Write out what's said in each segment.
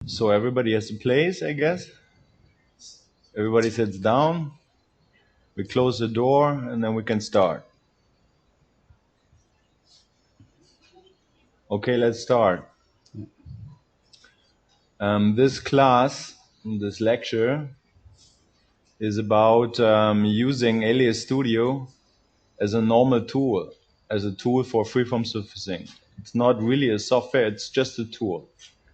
So everybody has a place, I guess. Everybody sits down. We close the door and then we can start. Okay, let's start. This class, this lecture, is about using Alias Studio as a normal tool, as a tool for freeform surfacing. It's not really a software, it's just a tool.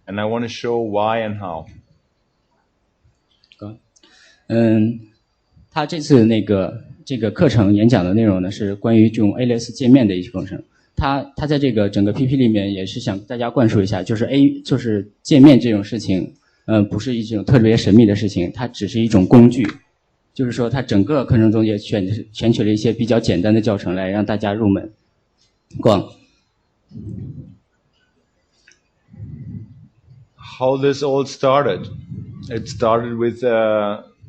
And I want to show why and how. 他这次这个课程演讲的内容呢，是关于这种 ALS 界面的一些工程。他在这个整个 PP 里面也是想大家灌输一下，就是界面这种事情，不是一种特别神秘的事情，它只是一种工具。就是说，他整个课程中也选取了一些比较简单的教程来让大家入门。How this all started? It started with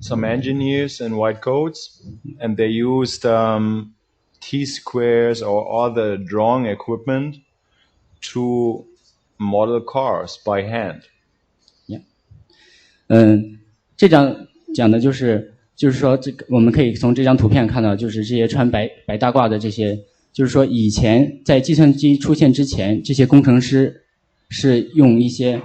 some engineers in white coats, and they used T-squares or other drawing equipment to model cars by hand. 这张讲的就是说，这个我们可以从这张图片看到，就是这些穿白大褂的这些，就是说以前在计算机出现之前，这些工程师是用一些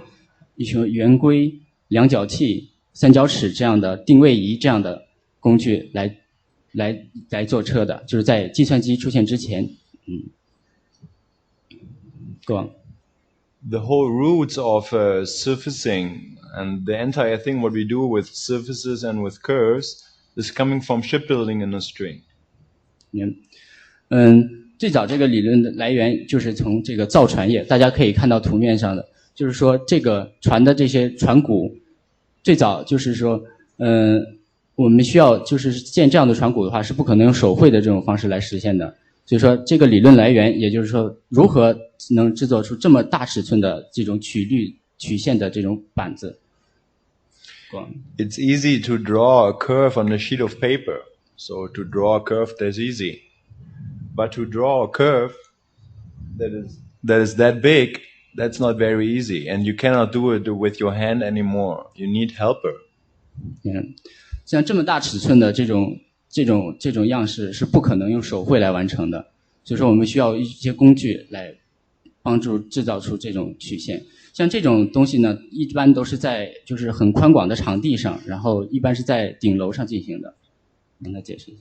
圆规、量角器、三角尺这样的定位仪这样的工具来做车的，就是在计算机出现之前。Go on. The whole roots of surfacing and the entire thing what we do with surfaces and with curves is coming from shipbuilding industry. 最早这个理论的来源就是从这个造船业，大家可以看到图面上的，就是说这个船的这些船骨，最早就是说，我们需要就是建这样的船骨的话，是不可能用手绘的这种方式来实现的。所以说，这个理论来源，也就是说，如何能制作出这么大尺寸的这种曲线的这种板子。It's easy to draw a curve on a sheet of paper. So to draw a curve, that's easy. But to draw a curve that is that big, that's not very easy. And you cannot do it with your hand anymore. You need helper. 像这么大尺寸的这种样式是不可能用手绘来完成的，所以说我们需要一些工具来帮助制造出这种曲线。像这种东西呢，一般都是在就是很宽广的场地上，然后一般是在顶楼上进行的。让他解释一下。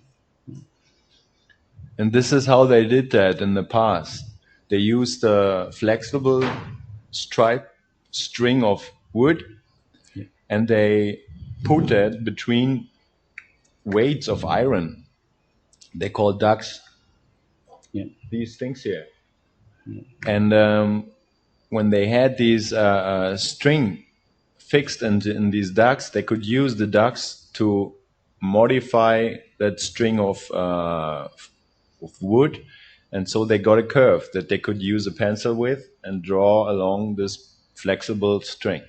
And this is how they did that in the past. They used a flexible stripe string of wood, and they put that between weights of iron. They call ducks. These things here. And when they had these string fixed in these ducts, they could use the ducts to modify that string of wood, and so they got a curve that they could use a pencil with and draw along this flexible string.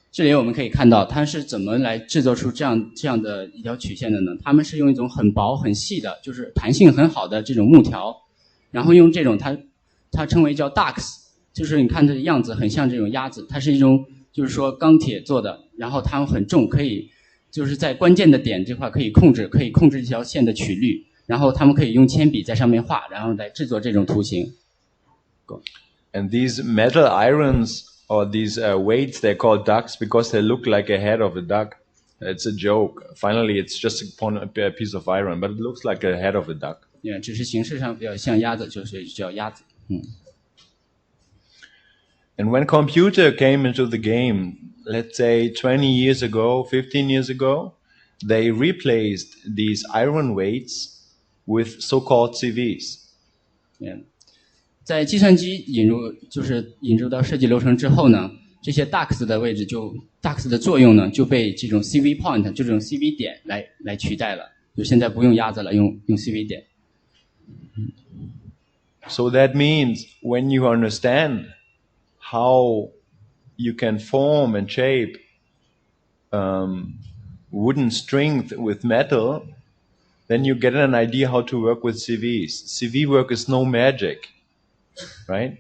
这里我们可以看到，它是怎么来制作出这样的一条曲线的呢？他们是用一种很薄很细的，就是弹性很好的这种木条，然后用这种它称为叫 ducks， 就是你看它的样子很像这种鸭子，它是一种就是说钢铁做的，然后它们很重，可以就是在关键的点这块可以控制这条线的曲率，然后他们可以用铅笔在上面画，然后来制作这种图形。And these metal irons or these weights, they're called ducks because they look like a head of a duck. It's a joke. Finally, it's just a piece of iron, but it looks like a head of a duck. 只是形式上比较像鸭子，就是叫鸭子。And when computer came into the game, let's say 20 years ago, 15 years ago, they replaced these iron weights with so-called CVs. 在计算机引入到设计流程之后呢，这些 ducks 的位置ducks 的作用呢就被这种 CV point 就这种 CV 点来取代了，就现在不用鸭子了，用 CV 点。So that means when you understand how you can form and shape wooden strings with metal, then you get an idea how to work with CVs. CV work is no magic, right?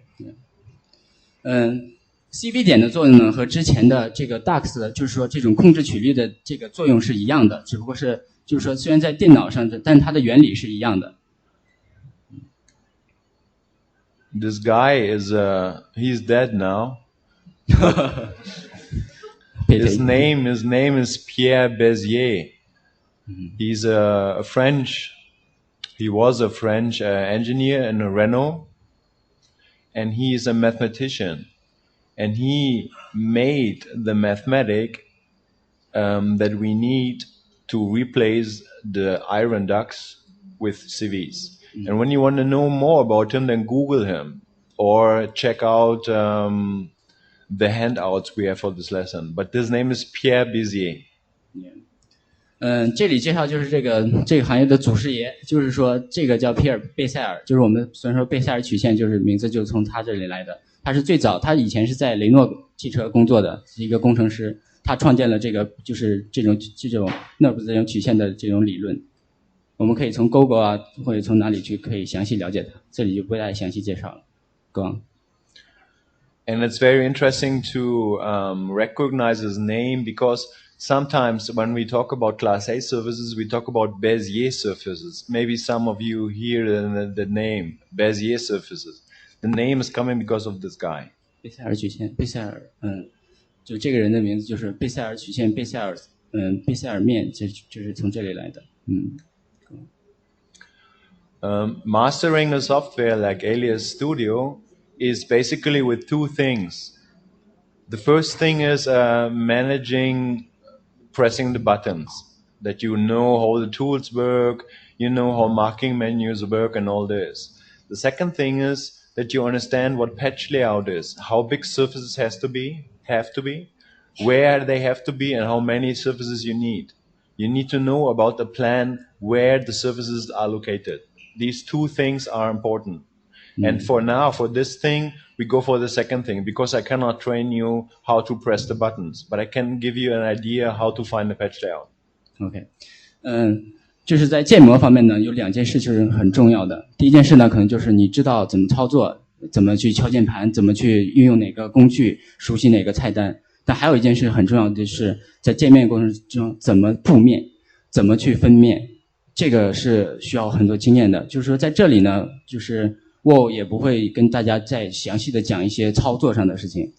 CV 点的作用呢和之前的这个 DUX 就是说这种控制曲率的这个作用是一样的，只不过是就是说虽然在电脑上，但它的原理是一样的。This guy is he's dead now. His name is Pierre Bézier. He's a French. He was a French engineer in Renault, and he is a mathematician. And he made the mathematic that we need to replace the iron ducts with CVs. And when you want to know more about him, then Google him or check out the handouts we have for this lesson. But his name is Pierre Bézier. 这里介绍就是这个行业的祖师爷，就是说这个叫皮尔贝塞尔，就是我们虽然说贝塞尔曲线就是名字就从他这里来的。他是最早，他以前是在雷诺汽车工作的，是一个工程师。他创建了这个就是这种 NURBS 这种曲线的这种理论。我们可以从 Google 啊，或者从哪里去可以详细了解它，这里就不太详细介绍了。Go on. And it's very interesting to recognize his name because sometimes when we talk about Class A surfaces, we talk about Bézier surfaces. Maybe some of you hear the name Bézier surfaces. The name is coming because of this guy. 贝塞尔曲线，贝塞尔，就这个人的名字就是贝塞尔曲线，贝塞尔面，就是从这里来的。Mastering a software like Alias Studio is basically with two things. The first thing is managing pressing the buttons, that you know how the tools work, you know how marking menus work and all this. The second thing is that you understand what patch layout is, how big surfaces have to be, where they have to be, and how many surfaces you need. You need to know about the plan where the surfaces are located. These two things are important. And for now, for this thing, we go for the second thing because I cannot train you how to press the buttons, but I can give you an idea how to find the patch layout. OK， 就是在建模方面呢，有两件事就是很重要的。第一件事呢，可能就是你知道怎么操作，怎么去敲键盘，怎么去运用哪个工具，熟悉哪个菜单。但还有一件事很重要的是，在界面过程中怎么布面，怎么去分面，这个是需要很多经验的。就是说在这里呢，就是我也不会跟大家再详细的讲一些操作上的事情，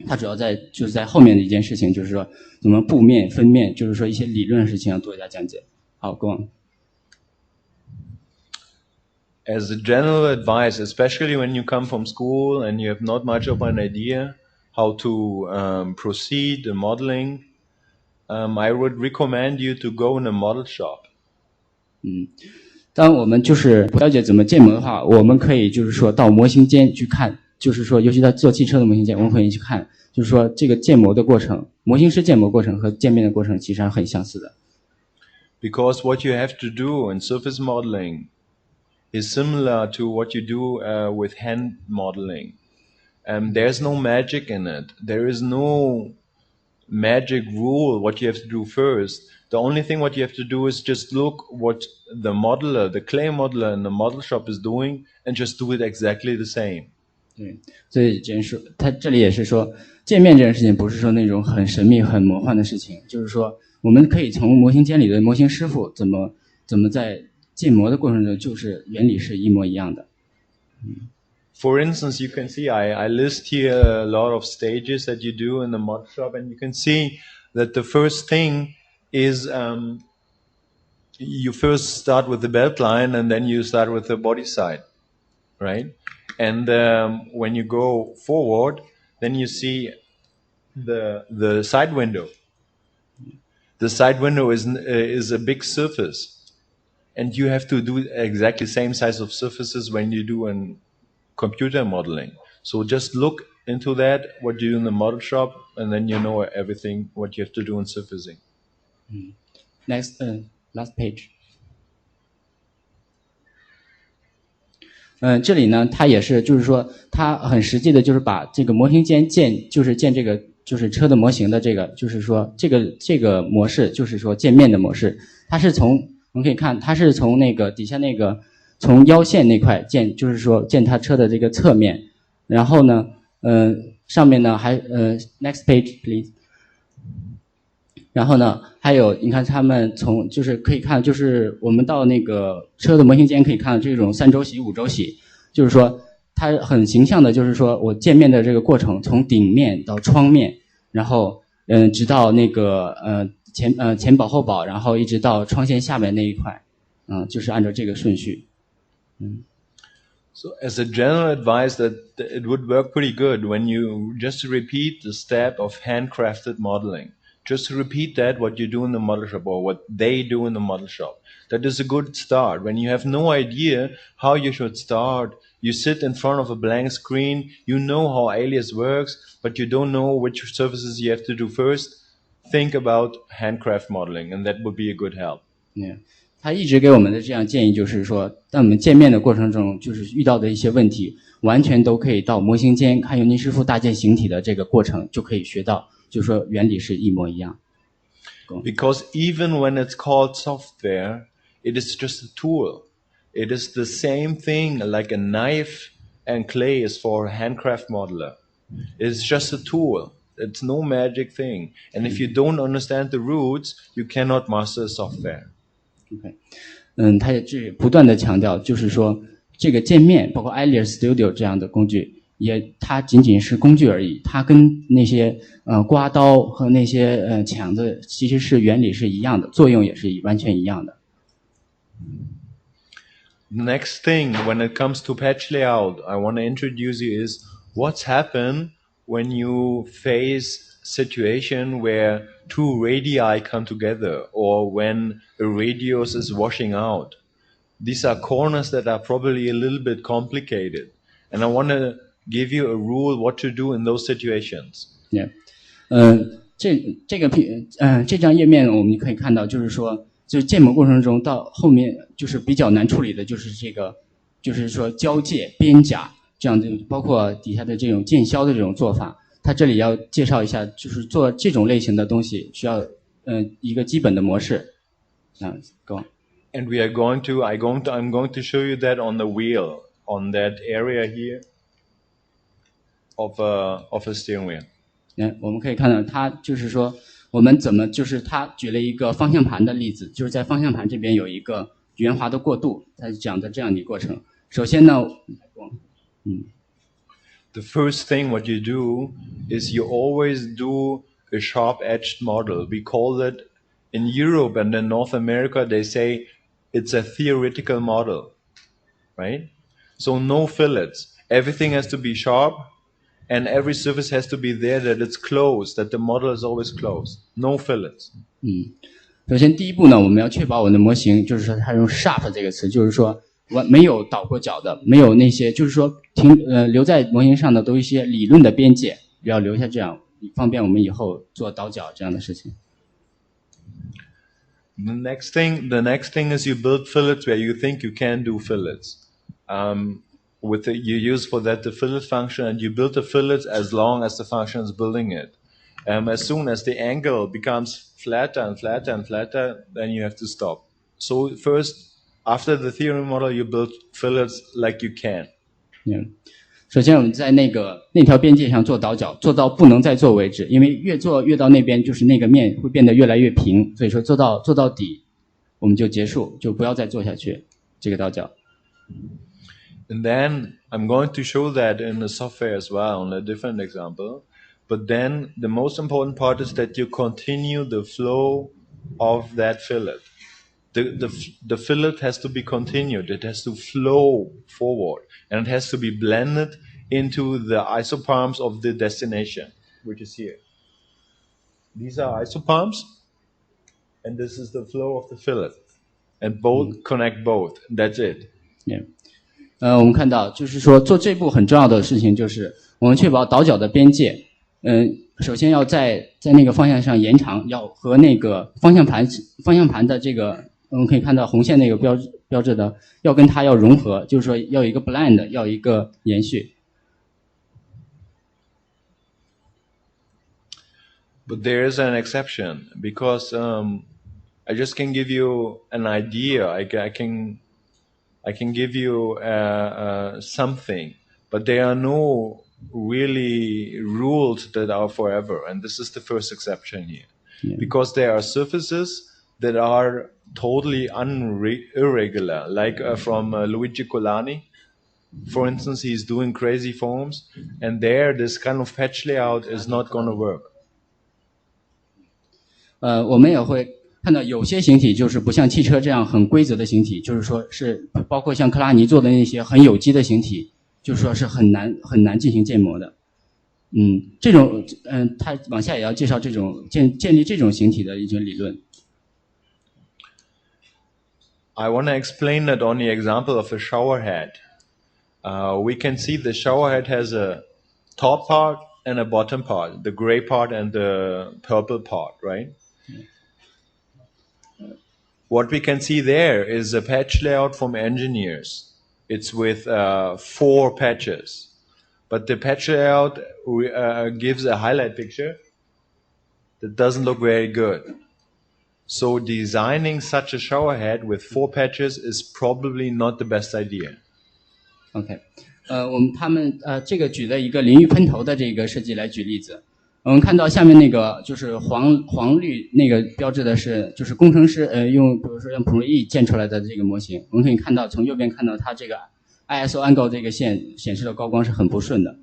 它主要就是在后面的一件事情，就是说怎么布面分面，就是说一些理论的事情要多加讲解。好，Go on. As a general advice, especially when you come from school and you have not much of an idea how to proceed the modeling, I would recommend you to go in a model shop. 当我们就是不了解怎么建模的话，我们可以就是说到模型间去看，就是说尤其在做汽车的模型间，我们可以去看，就是说这个建模的过程，模型师建模过程和渐变的过程其实是很相似的。Because what you have to do in surface modeling is similar to what you do with hand modeling. There's no magic in it. There is no magic rule what you have to do first. The only thing what you have to do is just look what the modeler, the clay modeler in the model shop is doing and just do it exactly the same. 对，所以他这里也是说，界面这件事情不是说那种很神秘、很魔幻的事情，就是说我们可以从模型间里的模型师傅怎么在建模的过程中，就是原理是一模一样的。For instance, you can see I list here a lot of stages that you do in the model shop, and you can see that the first thing is you first start with the belt line and then you start with the body side, right? And when you go forward, then you see the side window. The side window is a big surface, and you have to do exactly the same size of surfaces when you do in computer modeling. So just look into that, what you do in the model shop, and then you know everything what you have to do in surfacing. Next, last page. 这里呢，它也是，就是说，它很实际的，就是把这个模型间建这个就是车的模型的这个，就是说这个模式，就是说渐面的模式，它是从我们可以看，它是从那个底下那个从腰线那块建，就是说建它车的这个侧面，然后呢，上面呢还next page please。然后呢，还有你看他们从就是可以看，就是我们到那个车的模型间可以看到这种3周洗、5周洗，就是说它很形象的，就是说我渐面的这个过程，从顶面到窗面，然后直到那个前保后保，然后一直到窗线下面那一块，就是按照这个顺序。So as a general advice that it would work pretty good when you just repeat the step of handcrafted modeling. Just repeat that, what you do in the model shop or what they do in the model shop. That is a good start. When you have no idea how you should start, you sit in front of a blank screen, you know how Alias works, but you don't know which surfaces you have to do first. Think about handcraft modeling, and that would be a good help. Yeah. 他一直给我们的这样建议就是说，在我们见面的过程中，就是遇到的一些问题，完全都可以到模型间看尤尼师傅搭建形体的这个过程就可以学到。就是说原理是一模一样。Because even when it's called software, it is just a tool. It is the same thing like a knife and clay is for a handcraft modeler. It's just a tool. It's no magic thing. And if you don't understand the roots, you cannot master software. OK， 他也是不断的强调，就是说这个界面，包括 Alias Studio 这样的工具。它仅仅是工具而已，它跟那些刮刀和那些抢子其实是原理是一样的，作用也是完全一样的。Next thing, when it comes to patch layout, I want to introduce you is what's happened when you face situation where two radii come together or when a radius is washing out. These are corners that are probably a little bit complicated, and I want to give you a rule what to do in those situations. Yeah. 这张页面我们可以看到，就是说，就是建模过程中到后面就是比较难处理的，就是这个，就是说交界、边甲这样的，包括底下的这种渐削的这种做法。它这里要介绍一下，就是做这种类型的东西需要一个基本的模式。Go on. And we are going to, I'm going to show you that on the wheel, on that area here. Of a steering wheel. 我们可以看到，他就是说，我们怎么就是他举了一个方向盘的例子，就是在方向盘这边有一个圆滑的过渡，他讲的这样的一个过程。首先呢，The first thing what you do is you always do a sharp-edged model. We call it in Europe and in North America they say it's a theoretical model, right? So no fillets. Everything has to be sharp. And every surface has to be there that it's closed, that the model is always closed. No fillets. 首先第一步呢，我们要确保我们的模型，就是说它用 sharp 这个词，就是说没有倒过角的，没有那些，就是说留在模型上的都一些理论的边界，要留下这样，方便我们以后做倒角这样的事情。The next thing is you build fillets where you think you can do fillets. You use for that the fillet function, and you build the fillets as long as the function is building it. As soon as the angle becomes flatter and flatter and flatter, then you have to stop. So first, after the theory model, you build fillets like you can. 首先我们在那条边界上做倒角，做到不能再做为止，因为越做越到那边，就是那个面会变得越来越平，所以说做到底，我们就结束，就不要再做下去这个倒角。And then I'm going to show that in the software as well on a different example. But then the most important part is that you continue the flow of that fillet. The fillet has to be continued. It has to flow forward. And it has to be blended into the isopalms of the destination, which is here. These are isopalms. And this is the flow of the fillet. And both connect both. That's it. Yeah. 我们看到就是说做这步很重要的事情就是我们确保倒角的边界，首先要在那个方向上延长，要和那个方向盘的这个我们可以看到红线那个标志的要跟它要融合，就是说要有一个 blend， 要有一个延续。But there is an exception because I just can give you an idea. I can give you something, but there are no really ruled that are forever, and this is the first exception here. Yeah. Because there are surfaces that are totally irregular, like from Luigi Colani, for instance. He's doing crazy forms, and there this kind of patch layout is not going to work. 我们也会看到有些形体就是不像汽车这样很规则的形体，就是说是包括像克拉尼做的那些很有机的形体，就是说是很难进行建模的。这种他往下也要介绍这种建立这种形体的一些理论。I want to explain that on the example of a shower head. We can see the shower head has a top part and a bottom part, the gray part and the purple part, right? What we can see there is a patch layout from engineers. It's with 4 patches. But the patch layout gives a highlight picture that doesn't look very good. So designing such a shower head with 4 patches is probably not the best idea. OK， 他们这个举了一个淋浴喷头的这个设计来举例子。我们看到下面那个就是黄绿那个标志的是就是工程师比如说用 Pro-E 建出来的这个模型。我们可以看到从右边看到它这个 ISO angle 这个线显示的高光是很不顺的。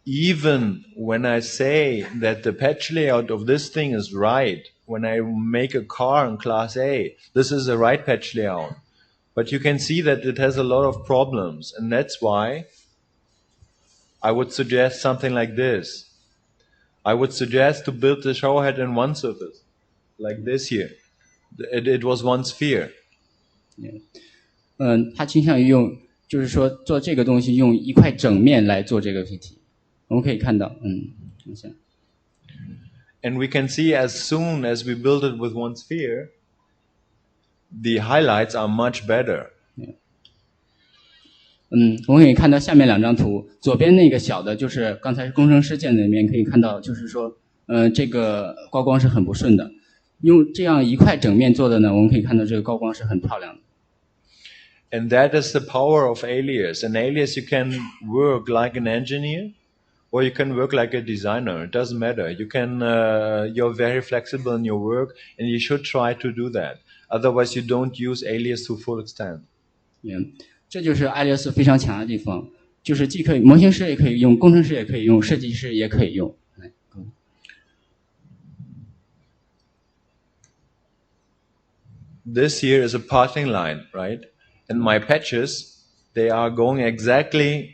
Even when I say that the patch layout of this thing is right, when I make a car in Class A, this is the right patch layout. But you can see that it has a lot of problems, and that's why I would suggest something like this. I would suggest to build the shower head in one surface, like this here. It was one sphere. 他倾向于用，就是说做这个东西用一块整面来做这个形体。我们可以看到And we can see as soon as we build it with one sphere, the highlights are much better. 我们可以看到下面2张图，左边那个小的就是刚才工程师建的里面可以看到，就是说这个高光是很不顺的。用这样一块整面做的呢，我们可以看到这个高光是很漂亮的。And that is the power of Alias. In Alias you can work like an engineer, or you can work like a designer. It doesn't matter. You can, you're very flexible in your work, and you should try to do that. Otherwise, you don't use Alias to full extent. 这就是爱丽丝非常强的地方，就是既可以模型师也可以用，工程师也可以用，设计师也可以用。This here is a parting line, right? And my patches, they are going exactly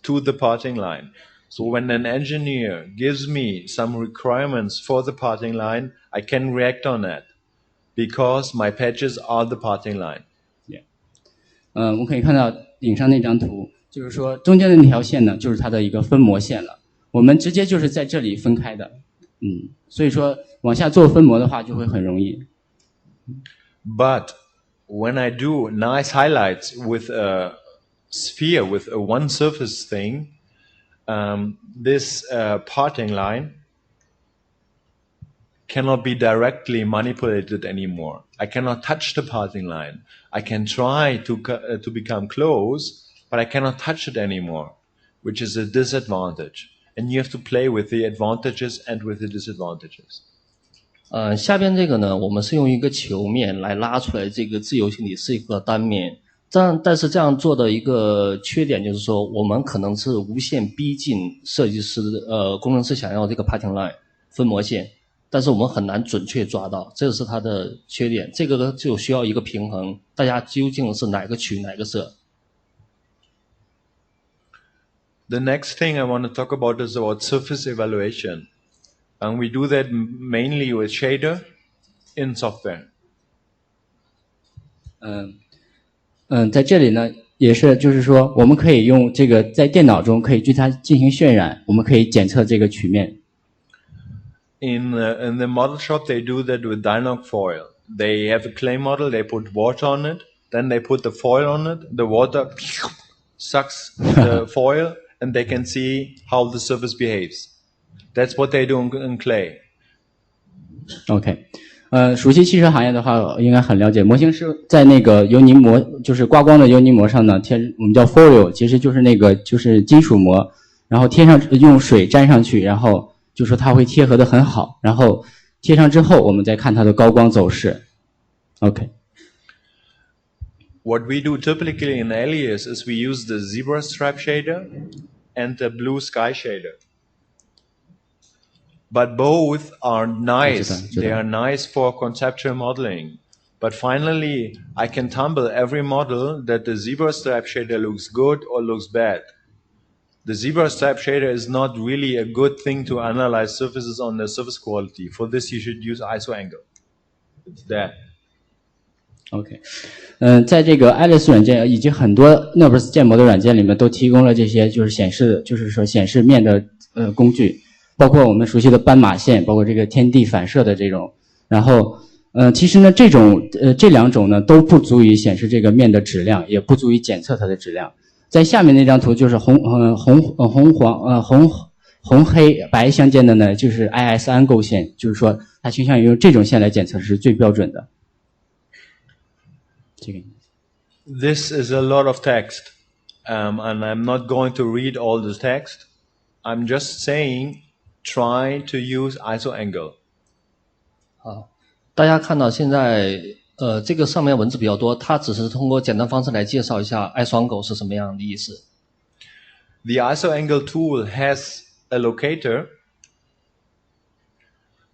to the parting line. So when an engineer gives me some requirements for the parting line, I can react on that because my patches are the parting line. 我们可以看到顶上那张图，就是说中间的那条线呢，就是它的一个分模线了。我们直接就是在这里分开的，所以说往下做分模的话就会很容易。But when I do nice highlights with a sphere, with a one surface thing, this parting line cannot be directly manipulated anymore. I cannot touch the parting line. I can try to become close, but I cannot touch it anymore, which is a disadvantage. And you have to play with the advantages and with the disadvantages. 下边这个呢，我们是用一个球面来拉出来这个自由形体是一个单面，但是这样做的一个缺点就是说，我们可能是无限逼近设计师工程师想要这个 parting line 分模线，但是我们很难准确抓到，这是它的缺点。这个就需要一个平衡，大家究竟是哪个取哪个舍。The next thing I want to talk about is about surface evaluation. And we do that mainly with shader in software. 在这里呢，也是就是说，我们可以用这个在电脑中可以对它进行渲染，我们可以检测这个曲面。In the model shop, they do that with Dynoc foil. They have a clay model, they put water on it, then they put the foil on it. The water sucks the foil, and they can see how the surface behaves. That's what they do in clay. OK，熟悉汽车行业的话，应该很了解。模型是在那个油泥膜，就是刮光的油泥膜上呢，我们叫 foil， 其实就是那个就是金属膜，然后贴上用水沾上去，然后就说它会贴合的很好，然后贴上之后，我们再看它的高光走势。OK。What we do typically in Alias is we use the zebra stripe shader and the blue sky shader. But both are nice. They are nice for conceptual modeling. But finally, I can tumble every model that the zebra stripe shader looks good or looks bad. The zebra stripe shader is not really a good thing to analyze surfaces on their surface quality. For this, you should use ISO angle. It's that. OK， 在这个 Alias 软件以及很多 NURBS 建模的软件里面都提供了这些就是显示面的工具，包括我们熟悉的斑马线，包括这个天地反射的这种。然后其实呢这两种呢都不足以显示这个面的质量，也不足以检测它的质量。在下面那张图就是红黑白相间的呢，就是 IS 安构线，就是说它倾向于用这种线来检测是最标准的。This is a lot of text, and I'm not going to read all the text. I'm just saying, try to use ISO angle. 好，大家看到现在这个上面文字比较多，它只是通过简单方式来介绍一下 ISO angle 是什么样的意思。The ISO angle tool has a locator.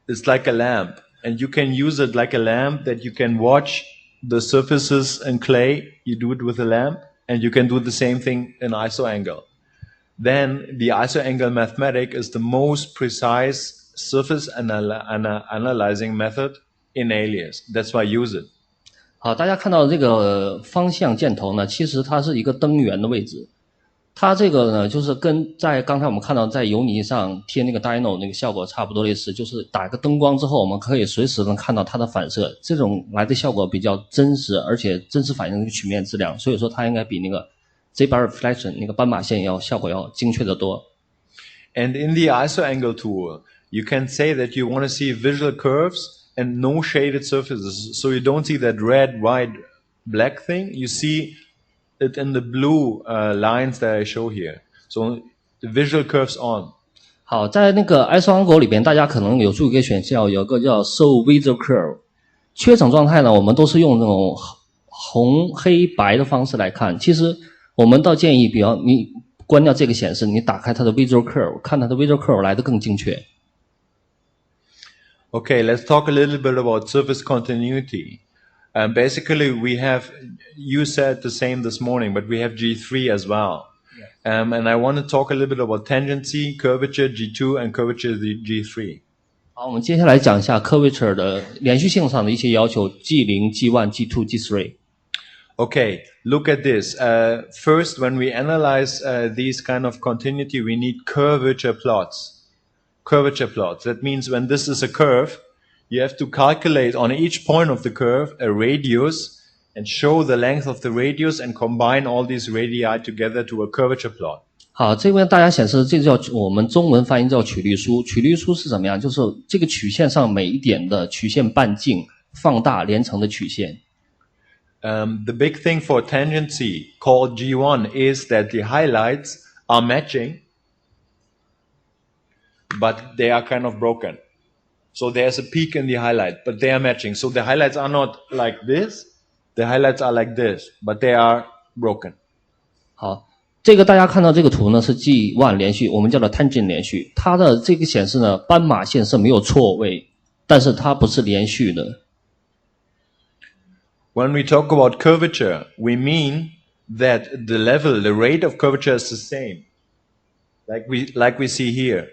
It's like a lamp, and you can use it like a lamp that you can watch the surfaces in clay. You do it with a lamp, and you can do the same thing in ISO angle. Then the ISO angle mathematic is the most precise surface analyzing method in Alias. That's why I use it. 好，大家看到这个方向箭头呢，其实它是一个灯源的位置。它这个呢，就是跟在刚才我们看到在油泥上贴那个 Dino 那个效果差不多类似，就是打个灯光之后，我们可以随时能看到它的反射，这种来的效果比较真实，而且真实反映那个曲面质量，所以说它应该比那个 zebra reflection 那个斑马线效果要精确得多。And in the ISO angle tool, you can say that you want to see visual curves and no shaded surfaces, so you don't see that red, white, black thing. You see it in the blue lines that I show here. So the visual curves on. 好，在那个 ISO angle 里边，大家可能有注意一个选项，有个叫 show visual curve。缺省状态呢，我们都是用那种红黑白的方式来看。其实我们倒建议，比方你关掉这个显示，你打开它的 visual curve， 看它的 visual curve 来得更精确。Okay, let's talk a little bit about surface continuity. Basically, we have, you said the same this morning, but we have G3 as well. And I want to talk a little bit about tangency, curvature G2, and curvature G3. 好，我们接下来讲一下 curvature 的连续性上的一些要求 G0, G1, G2, G3. Okay, look at this. First, when we analyze these kind of continuity, we need curvature plots. Curvature plots. That means when this is a curve, you have to calculate on each point of the curve a radius and show the length of the radius and combine all these radii together to a curvature plot. 好，这边大家显示这叫我们中文翻译叫曲率数。曲率数是怎么样？就是这个曲线上每一点的曲线半径放大连成的曲线。The big thing for tangency called G1 is that the highlights are matching, but they are kind of broken. So there's a peak in the highlight, but they are matching. So the highlights are not like this. The highlights are like this, but they are broken. 好，这个大家看到这个图呢是 G1 连续，我们叫做 tangent 连续。它的这个显示呢，斑马线是没有错位，但是它不是连续的。When we talk about curvature, we mean that the level, the rate of curvature is the same, like we see here.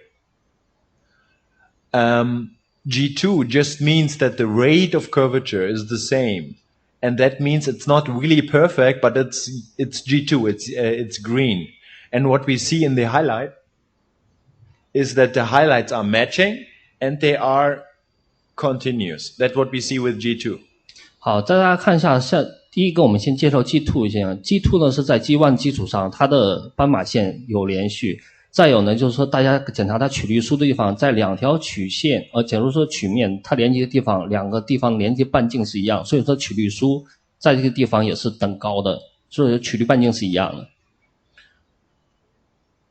G2 just means that the rate of curvature is the same, and that means it's not really perfect, but it's G2, it's green. And what we see in the highlight is that the highlights are matching and they are continuous. That's what we see with G2. 好，大家看一下，第一个我们先介绍 G2 一下。G2 呢是在 G1 基础上，它的斑马线有连续。再有呢，就是说大家检查它曲率数的地方，在两条曲线，假如说曲面它连接的地方，两个地方连接半径是一样，所以说曲率数在这个地方也是等高的，所以说曲率半径是一样的。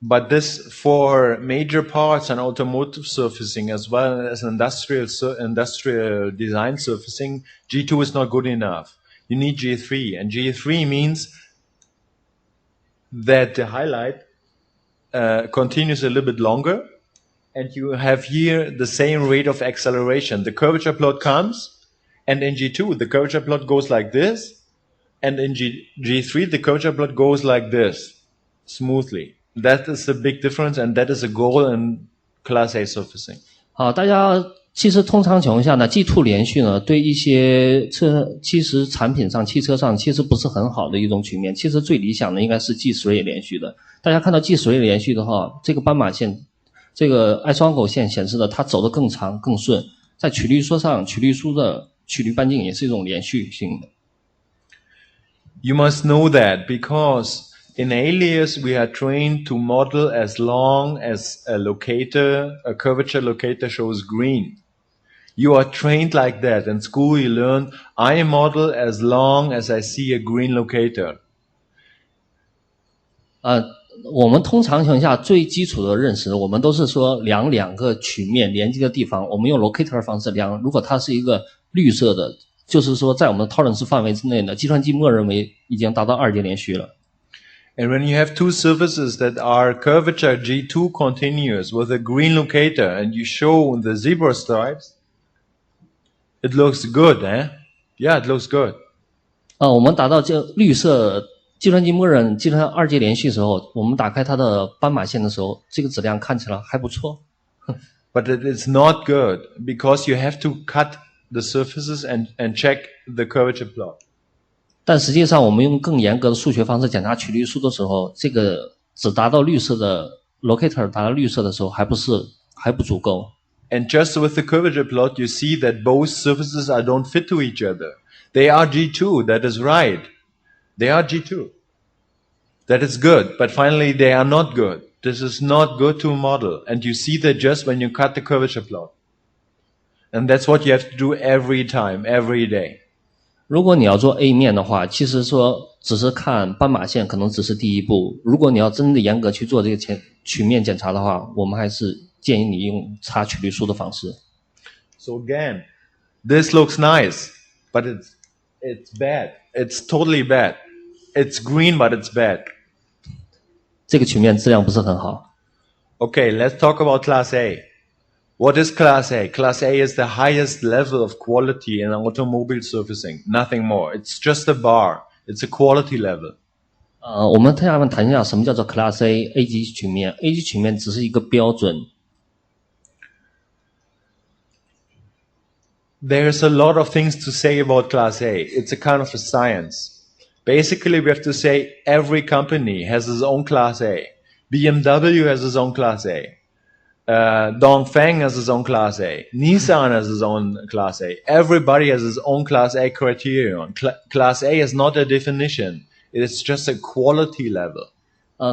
But this for major parts and automotive surfacing as well as industrial design surfacing, G2 is not good enough. You need G3, and G3 means that the highlight continues a little bit longer, and you have here the same rate of acceleration. The curvature plot comes, and in G2 the curvature plot goes like this, and in G3 the curvature plot goes like this, smoothly. That is a big difference, and that is a goal in Class A surfacing. 好，大家其实通常情况下呢 ，G2 连续呢，对一些其实产品上、汽车上其实不是很好的一种曲面。其实最理想的应该是 G3 连续的。大家看到 G3 连续的话，这个斑马线，这个爱双狗线显示的它走得更长更顺。在曲率说上，曲率数的曲率半径也是一种连续性的。You must know that because in Alias we are trained to model as long as a curvature locator shows green. You are trained like that. In school you learn, I model as long as I see a green locator. 我们通常情况下最基础的认识，我们都是说量两个曲面连接的地方，我们用 locator 方式量。如果它是一个绿色的，就是说在我们的 tolerance 范围之内呢，计算机默认为已经达到2阶连续了。And when you have two surfaces that are curvature G2 continuous with a green locator and you show the zebra stripes, it looks good, eh? Yeah, it looks good. 我们达到这绿色计算机默认计算2阶连续的时候，我们打开它的斑马线的时候，这个质量看起来还不错。But it is not good because you have to cut the surfaces and check the curvature plot. 但实际上我们用更严格的数学方式检查曲率数的时候，这个只达到绿色的 locator 达到绿色的时候还不足够。And just with the curvature plot, you see that both surfaces don't fit to each other. They are G2, that is right. They are G2. That is good, but finally they are not good. This is not good to model. And you see that just when you cut the curvature plot. And that's what you have to do every time, every day. 如果你要做 A 面的话，其实说只是看斑马线可能只是第一步。如果你要真的严格去做这个曲面检查的话，我们还是建议你用查曲率数的方式。So again, this looks nice, but it's bad. It's totally bad. It's green, but it's bad. 这个曲面质量不是很好。Okay, let's talk about Class A. What is Class A? Class A is the highest level of quality in automobile surfacing. Nothing more. It's just a bar. It's a quality level. 我们下面谈一下什么叫做 Class A 级曲面。A 级曲面只是一个标准。There's a lot of things to say about Class A. It's a kind of a science. Basically, we have to say every company has its own Class A. BMW has its own Class A. Dongfeng has its own Class A. Nissan has its own Class A. Everybody has its own Class A criterion. Class A is not a definition. It is just a quality level.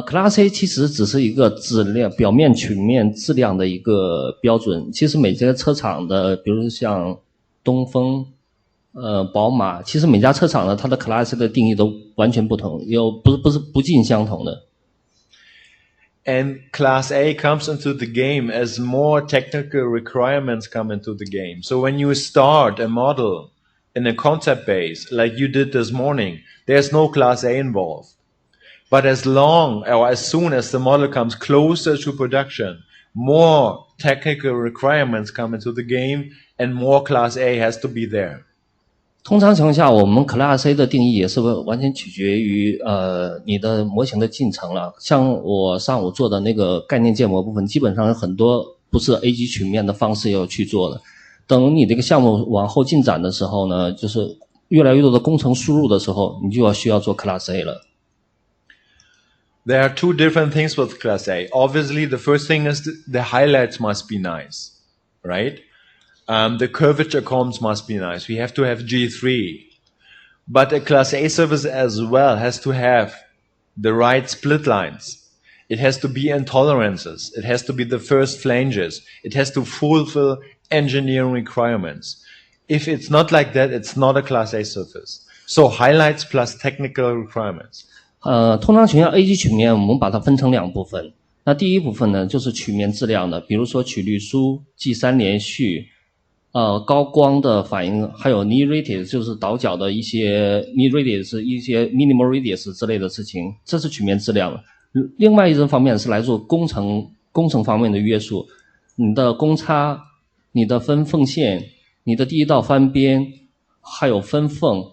Class A 其实只是一个质量表面曲面质量的一个标准。其实每家车厂的，比如像东风、宝马，其实每家车厂的它的 Class A 的定义都完全不同，不尽相同的。And Class A comes into the game as more technical requirements come into the game. So when you start a model in a concept base, like you did this morning, there's no Class A involved. But as soon as the model comes closer to production, more technical requirements come into the game and more Class A has to be there. 通常情况下，我们 Class A 的定义也是完全取决于你的模型的进程了。像我上午做的那个概念建模部分，基本上有很多不是 A 级曲面的方式要去做的。等你这个项目往后进展的时候呢，就是越来越多的工程输入的时候，你就需要做 Class A 了。There are two different things with Class A. Obviously, the first thing is the highlights must be nice, right? The curvature columns must be nice. We have to have G3. But a Class A surface as well has to have the right split lines. It has to be intolerances. It has to be the first flanges. It has to fulfill engineering requirements. If it's not like that, it's not a Class A surface. So highlights plus technical requirements. 通常情况下 A 级曲面我们把它分成两部分。那第一部分呢，就是曲面质量的，比如说曲率数、G3连续，高光的反应，还有 knee radius 就是倒角的一些 knee radius 一些 minimal radius 之类的事情，这是曲面质量。另外一种方面是来做工程方面的约束，你的公差、你的分缝线、你的第一道翻边，还有分缝，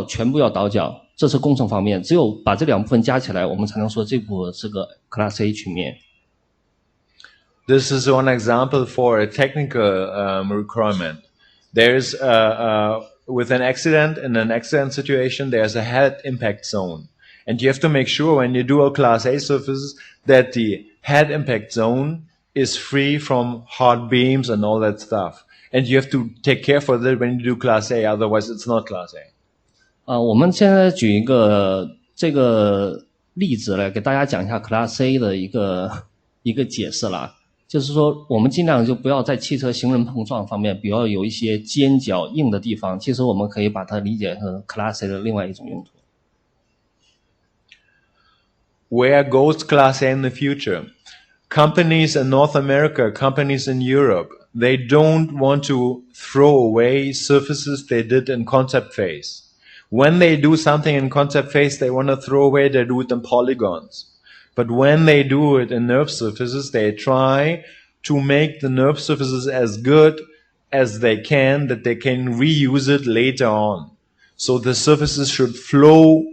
全部要倒角，这是工程方面。只有把这两部分加起来，我们才能说这部是个 Class A 曲面。This is one example for a technical requirement. There's with an accident, in an accident situation, there's a head impact zone. And you have to make sure when you do a Class A surface that the head impact zone is free from hard beams and all that stuff. And you have to take care for that when you do Class A, otherwise it's not Class A. 我们现在举一个这个例子来给大家讲一下 Class A 的一个解释啦。就是说我们尽量就不要在汽车行人碰撞方面比较有一些尖角硬的地方，其实我们可以把它理解成 Class A 的另外一种用途。Where goes Class A in the future? Companies in North America, companies in Europe, they don't want to throw away surfaces they did in concept phase. When they do something in concept phase they want to throw away, they do it in polygons. But when they do it in nerve surfaces, they try to make the nerve surfaces as good as they can, that they can reuse it later on. So the surfaces should flow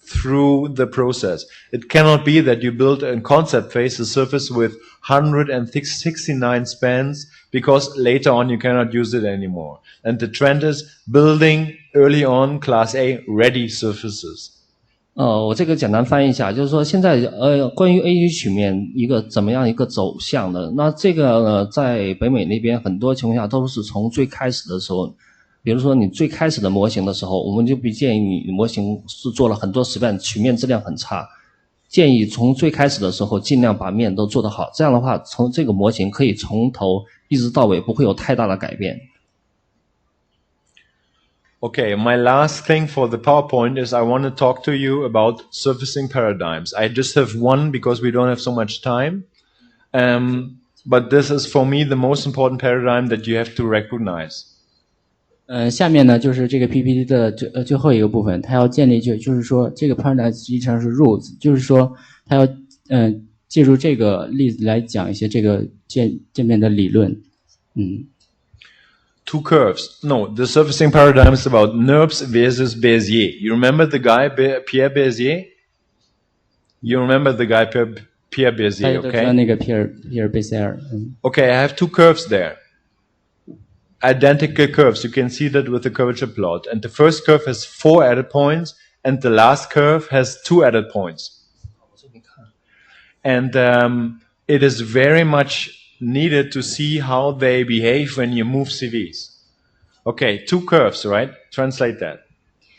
through the process. It cannot be that you build in concept phase a surface with 169 spans because later on you cannot use it anymore. And the trend is building early on Class A ready surfaces. 我这个简单翻译一下，就是说现在关于 A 级曲面一个怎么样一个走向的，那这个在北美那边很多情况下都是从最开始的时候，比如说你最开始的模型的时候，我们就不建议你模型是做了很多实验，曲面质量很差，建议从最开始的时候尽量把面都做得好，这样的话从这个模型可以从头一直到尾不会有太大的改变。Okay, my last thing for the PowerPoint is I want to talk to you about surfacing paradigms. I just have one because we don't have so much time. But this is for me the most important paradigm that you have to recognize. 下面呢就是这个 PPT 的最后一个部分，它要建立就是说这个 paradigm 实际上是 rules， 就是说它要借助这个例子来讲一些这个渐变的理论。Two curves. No, the surfacing paradigm is about NURBS versus Bézier. You remember the guy Pierre Bézier? You remember the guy Pierre Bézier, okay? 那个 Pierre Bézier. Okay, I have two curves there. Identical curves. You can see that with the curvature plot. And the first curve has 4 added points, and the last curve has 2 added points. And it is very much needed to see how they behave when you move CVs. Okay, 2 curves, right? Translate that.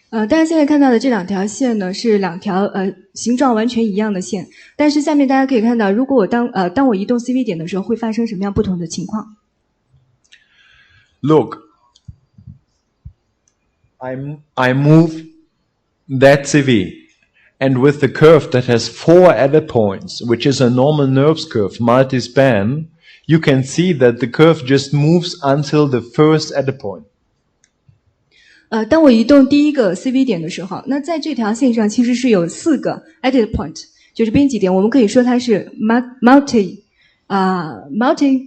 大家现在看到的这两条线呢，是两条形状完全一样的线，但是下面大家可以看到，如果我当我移动 CV 点的时候，会发生什么样不同的情况？ Look, I move that CV, and with the curve that has 4 added points, which is a normal NURBS curve, multi-span, you can see that the curve just moves until the first added point. 当我移动第一个 CV 点的时候，那在这条线上其实是有4个 added point， 就是边际点，我们可以说它是 multi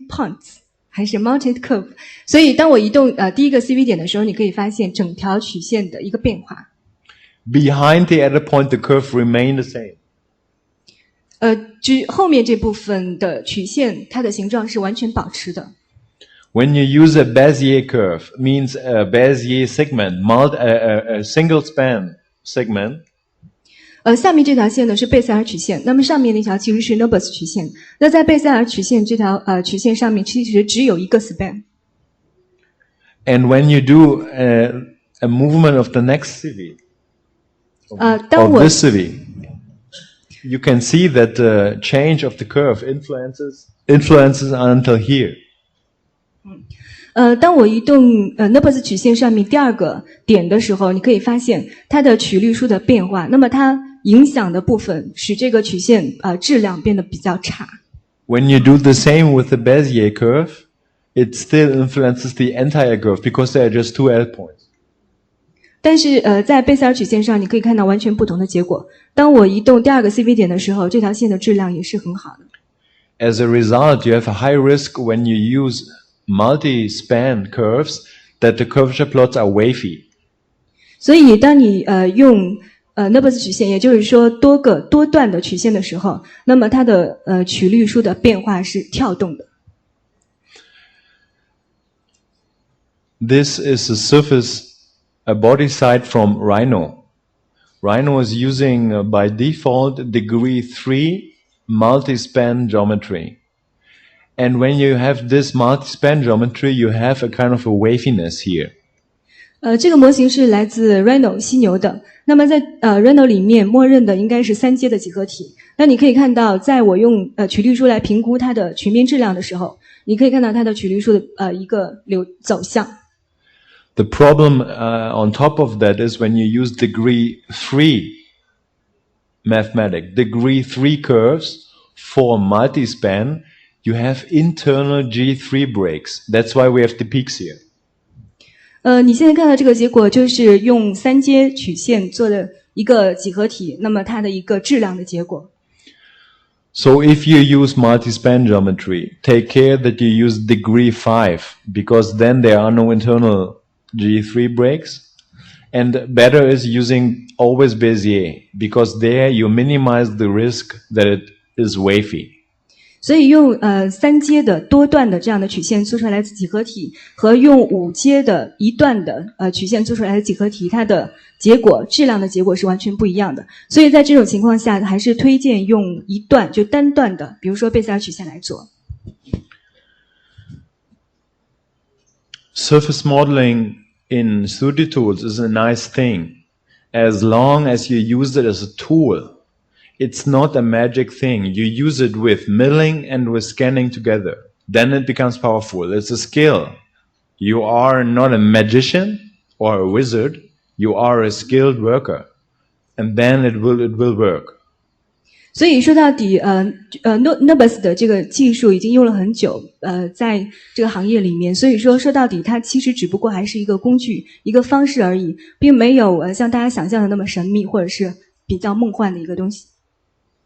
points 还是 multi curve。所以当我移动第一个 CV 点的时候，你可以发现整条曲线的一个变化。Behind the added point, the curve remains the same. 后面这部分的曲线，它的形状是完全保持的。When you use a Bézier curve, means a Bézier segment, a single span segment. 下面这条线呢是贝塞尔曲线，那么上面那条其实是 NURBS 曲线。那在贝塞尔曲线这条曲线上面，其实只有一个 span。And when you do a movement of the next CV, of this CV. you can see that the change of the curve influences until here. 当我移动Nobus 曲线上面第二个点的时候，你可以发现它的曲率数的变化，那么它影响的部分使这个曲线质量变得比较差。When you do the same with the Bezier curve, it still influences the entire curve because there are just two endpoints. 但是在贝塞尔曲线上，你可以看到完全不同的结果。当我移动第二个 CV 点的时候，这条线的质量也是很好的。As a result, you have a high risk when you use multi-span curves that the curvature plots are wavy. 所以当你用Nobus 曲线，也就是说多段的曲线的时候，那么它的曲率数的变化是跳动的。This is a body side from Rhino. Rhino is using by default degree 3 multi-span geometry. And when you have this multi-span geometry, you have a kind of a waviness here. 这个模型是来自 Rhino 犀牛的。那么在Rhino 里面，默认的应该是3阶的几何体。那你可以看到，在我用曲率数来评估它的曲面质量的时候，你可以看到它的曲率数的一个走向。The problem on top of that is when you use degree 3 degree 3 curves for multi-span, you have internal G3 breaks. That's why we have the peaks here. 你现在看到这个结果就是用3阶曲线做的一个几何体，那么它的一个质量的结果。So if you use multi-span geometry, take care that you use degree 5 because then there are no internal G3 breaks. And better is using always Bezier because there you minimize the risk that it is wavy. 所以用3阶的多段的这样的曲线做出来的几何体和用5阶的一段的曲线做出来的几何体，它的结果质量的结果是完全不一样的。所以在这种情况下，还是推荐用一段就单段的，比如说贝塞尔曲线来做。Surface modeling in Studio Tools is a nice thing as long as you use it as a tool. It's not a magic thing. You use it with milling and with scanning together. Then it becomes powerful. It's a skill. You are not a magician or a wizard. You are a skilled worker. And then it will work. 所以说到底Nobus 的这个技术已经用了很久在这个行业里面，所以说到底它其实只不过还是一个工具，一个方式而已，并没有像大家想象的那么神秘或者是比较梦幻的一个东西。